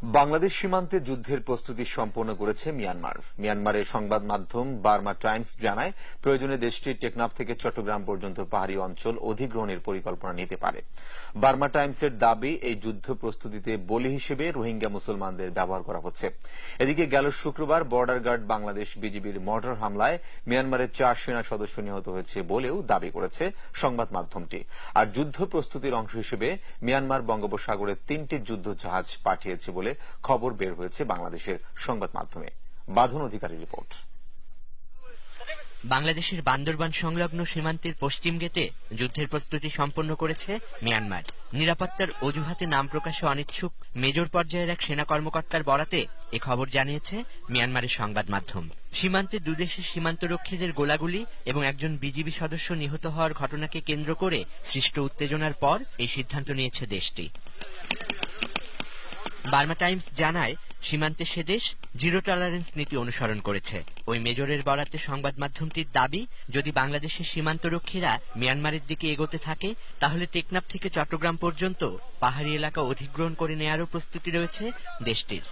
বাংলাদেশ সীমান্তে যুদ্ধের প্রস্তুতি সম্পন্ন করেছে মিয়ানমার। মিয়ানমারের সংবাদ মাধ্যম বার্মা টাইমস জানায়, প্রয়োজনে দেশটির টেকনাফ থেকে চট্টগ্রাম পর্যন্ত পাহাড়ি অঞ্চল অধিগ্রহণের পরিকল্পনা নিতে পারে। বার্মা টাইমসের দাবি, এই যুদ্ধ প্রস্তুতিতে বলি হিসেবে রোহিঙ্গা মুসলমানদের ব্যবহার করা হচ্ছে। এদিকে গেল শুক্রবার বর্ডার গার্ড বাংলাদেশ বিজিবির মর্টার হামলায় মিয়ানমারের 4 সেনা সদস্য নিহত হয়েছে বলেও দাবি করেছে সংবাদ মাধ্যমটি। আর যুদ্ধ প্রস্তুতির অংশ হিসেবে মিয়ানমার বঙ্গোপসাগরে 3টি যুদ্ধ জাহাজ পাঠিয়েছে বলে খবর বের হয়েছে বাংলাদেশের সংবাদ মাধ্যমে। বাঁধন অধিকারী রিপোর্ট। বাংলাদেশের বান্দরবান সংলগ্ন সীমান্তের পশ্চিম গেটে যুদ্ধের প্রস্তুতি সম্পন্ন করেছে মিয়ানমার। নিরাপত্তার অজুহাতে নাম প্রকাশে অনিচ্ছুক মেজর পর্যায়ের এক সেনা কর্মকর্তার বরাতে এ খবর জানিয়েছে মিয়ানমারের সংবাদ মাধ্যম। সীমান্তে দুদেশের সীমান্তরক্ষীদের গোলাগুলি এবং একজন বিজিবি সদস্য নিহত হওয়ার ঘটনাকে কেন্দ্র করে সৃষ্ট উত্তেজনার পর এই সিদ্ধান্ত নিয়েছে দেশটি। বার্মা টাইমস জানায়, সীমান্তে সে দেশ জিরো টলারেন্স নীতি অনুসরণ করেছে। ওই মেজরের বরাতে সংবাদ মাধ্যমটির দাবি, যদি বাংলাদেশের সীমান্তরক্ষীরা মিয়ানমারের দিকে এগোতে থাকে তাহলে টেকনাফ থেকে চট্টগ্রাম পর্যন্ত পাহাড়ি এলাকা অধিগ্রহণ করে নেয়ারও প্রস্তুতি রয়েছে দেশটির।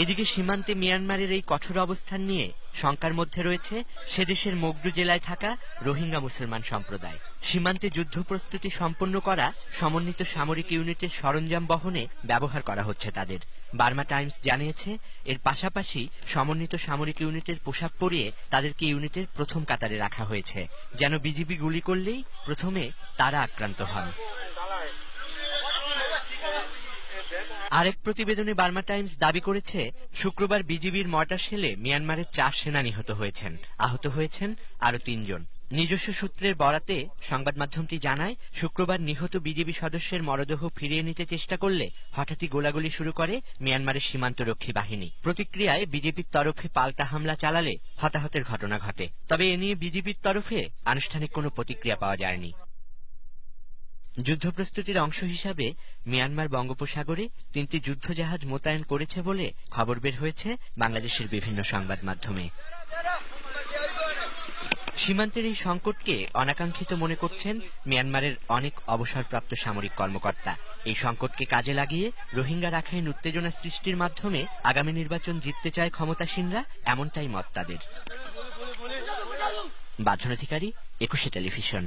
এদিকে সীমান্তে মিয়ানমারের এই কঠোর অবস্থান নিয়ে শঙ্কার মধ্যে রয়েছে সে দেশের মগডু জেলায় থাকা রোহিঙ্গা মুসলমান সম্প্রদায়। সীমান্তে যুদ্ধ প্রস্তুতি সম্পন্ন করা সমন্বিত সামরিক ইউনিটের সরঞ্জাম বহনে ব্যবহার করা হচ্ছে তাদের। বার্মা টাইমস জানিয়েছে, এর পাশাপাশি সমন্বিত সামরিক ইউনিটের পোশাক পরিয়ে তাদেরকে ইউনিটের প্রথম কাতারে রাখা হয়েছে, যেন বিজিবি গুলি করলেই প্রথমে তারা আক্রান্ত হন। আরেক প্রতিবেদনে বার্মা টাইমস দাবি করেছে, শুক্রবার বিজিবির মর্টার শেলে মিয়ানমারের 4 সেনা নিহত হয়েছেন, আহত হয়েছেন আরো 3 জন। নিজস্ব সূত্রের বরাতে সংবাদ মাধ্যমটি জানায়, শুক্রবার নিহত বিজিবি সদস্যের মরদেহ ফিরিয়ে নিতে চেষ্টা করলে হঠাৎই গোলাগুলি শুরু করে মিয়ানমারের সীমান্তরক্ষী বাহিনী। প্রতিক্রিয়ায় বিজেপির তরফে পাল্টা হামলা চালালে হতাহতের ঘটনা ঘটে। তবে এ নিয়ে বিজিবির তরফে আনুষ্ঠানিক কোনো প্রতিক্রিয়া পাওয়া যায়নি। যুদ্ধ প্রস্তুতির অংশ হিসাবে মিয়ানমার বঙ্গোপসাগরে 3টি যুদ্ধজাহাজ মোতায়েন করেছে বলে খবর বের হয়েছে বাংলাদেশের বিভিন্ন সংবাদ মাধ্যমে। সীমান্তের এই সংকটকে অনাকাঙ্ক্ষিত মনে করছেন মিয়ানমারের অনেক অবসরপ্রাপ্ত সামরিক কর্মকর্তা। এই সংকটকে কাজে লাগিয়ে রোহিঙ্গা রাখাইন উত্তেজনা সৃষ্টির মাধ্যমে আগামী নির্বাচন জিততে চায় ক্ষমতাসীনরা, এমনটাই মত তাদের। বাঁধন অধিকারী, 21 টেলিভিশন।